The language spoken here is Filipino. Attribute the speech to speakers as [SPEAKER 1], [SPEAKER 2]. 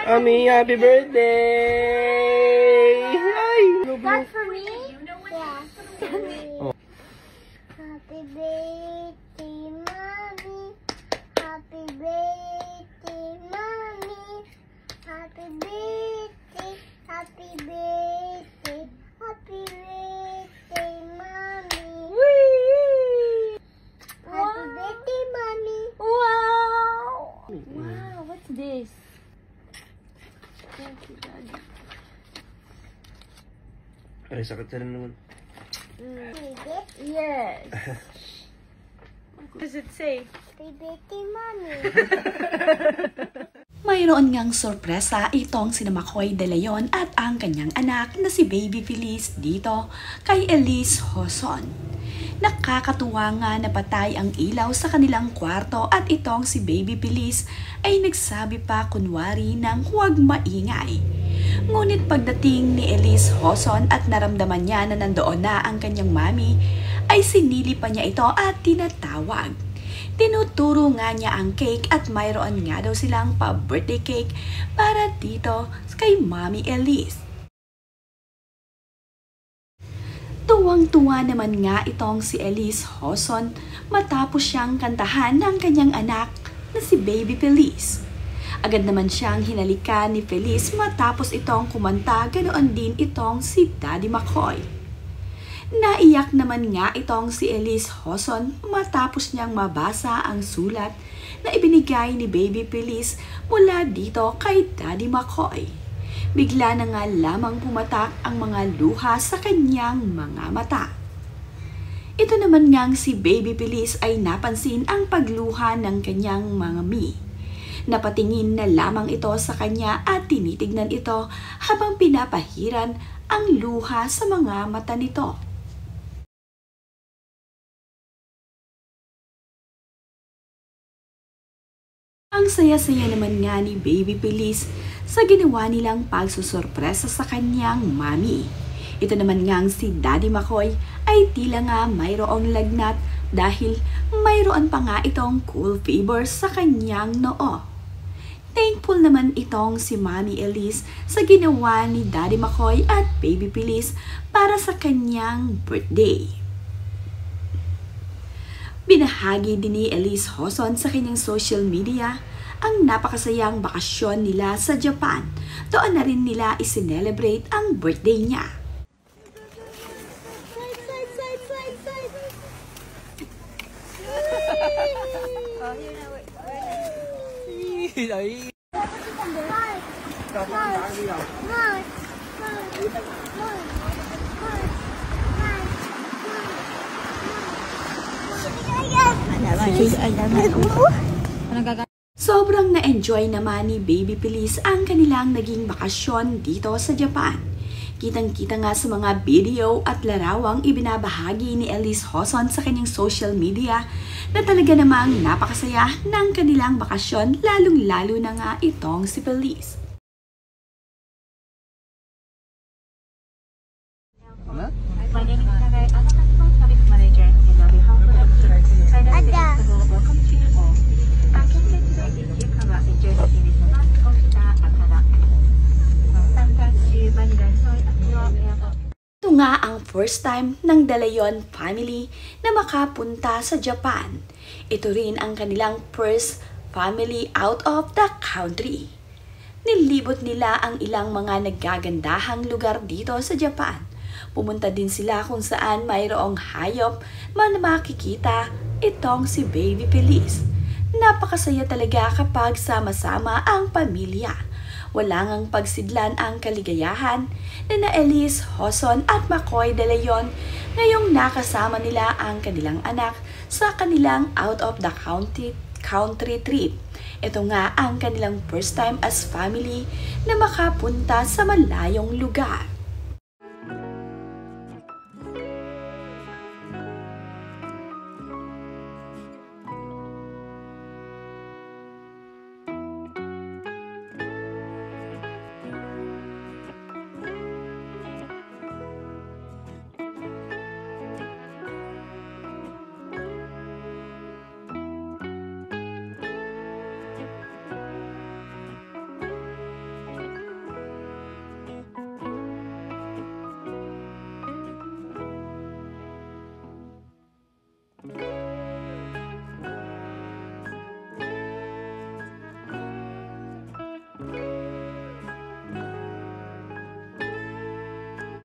[SPEAKER 1] Ami, happy birthday! Ay!
[SPEAKER 2] That for me? Yeah.
[SPEAKER 1] Oh.
[SPEAKER 2] Happy birthday, Mommy. Happy birthday, Mommy. Happy birthday, happy birthday, happy birthday, Mommy.
[SPEAKER 3] Whee!
[SPEAKER 2] Happy birthday, Mommy.
[SPEAKER 3] Wow! Wow, what's this? Thank you, Daddy.
[SPEAKER 1] Ay, sakit na rin naman.
[SPEAKER 3] Yes. What does it say?
[SPEAKER 2] Happy birthday, Mommy.
[SPEAKER 4] Mayroon ngang sorpresa itong sina Makoy De Leon at ang kanyang anak na si Baby Feliz dito kay Elise Joson. Nakakatuwa nga na patay ang ilaw sa kanilang kwarto at itong si Baby Feliz ay nagsabi pa kunwari ng huwag maingay. Ngunit pagdating ni Elise Joson at naramdaman niya na nandoon na ang kanyang mami, ay sinili pa niya ito at tinatawag. Tinuturo nga niya ang cake at mayroon nga daw silang pa-birthday cake para dito kay Mami Elise. Tuwang-tuwa naman nga itong si Elise Joson matapos siyang kantahan ng kanyang anak na si Baby Feliz. Agad naman siyang hinalikan ni Feliz matapos itong kumanta, ganoon din itong si Daddy Makoy. Naiyak naman nga itong si Elise Joson matapos niyang mabasa ang sulat na ibinigay ni Baby Feliz mula dito kay Daddy Makoy. Bigla na nga lamang pumatak ang mga luha sa kanyang mga mata. Ito naman ngang si Baby Feliz ay napansin ang pagluha ng kanyang mga mi. Napatingin na lamang ito sa kanya at tinitignan ito habang pinapahiran ang luha sa mga mata nito. Ang saya-saya naman nga ni Baby Feliz sa ginawa nilang pagsusorpresa sa kanyang mami. Ito naman ngang si Daddy Makoy ay tila nga mayroong lagnat dahil mayroon pa nga itong cool fever sa kanyang noo. Thankful naman itong si Mami Elise sa ginawa ni Daddy Makoy at Baby Feliz para sa kanyang birthday. Binahagi din ni Elise Joson sa kanyang social media ang napakasayang bakasyon nila sa Japan. Doon na rin nila isinelebrate ang birthday niya. Sobrang na-enjoy naman ni Baby Feliz ang kanilang naging bakasyon dito sa Japan. Kitang-kita nga sa mga video at larawang ibinabahagi ni Elise Joson sa kanyang social media na talaga namang napakasaya ng kanilang bakasyon, lalong-lalo na nga itong si Feliz.
[SPEAKER 5] My name is Nagai. I'm a customer service manager in the behalf of welcome to you all. Our guest today is Yukawa enjoy the series of the Akada. Welcome to Manila Soy Aqua Airport.
[SPEAKER 4] Ito nga ang first time ng De Leon family na makapunta sa Japan. Ito rin ang kanilang first family out of the country. Nilibot nila ang ilang mga naggagandahang lugar dito sa Japan. Pumunta din sila kung saan mayroong hayop na makikita itong si Baby Feliz. Napakasaya talaga kapag sama-sama ang pamilya. Wala ngang pagsidlan ang kaligayahan na Elise Joson at Makoy De Leon ngayong nakasama nila ang kanilang anak sa kanilang out of the country trip. Ito nga ang kanilang first time as family na makapunta sa malayong lugar.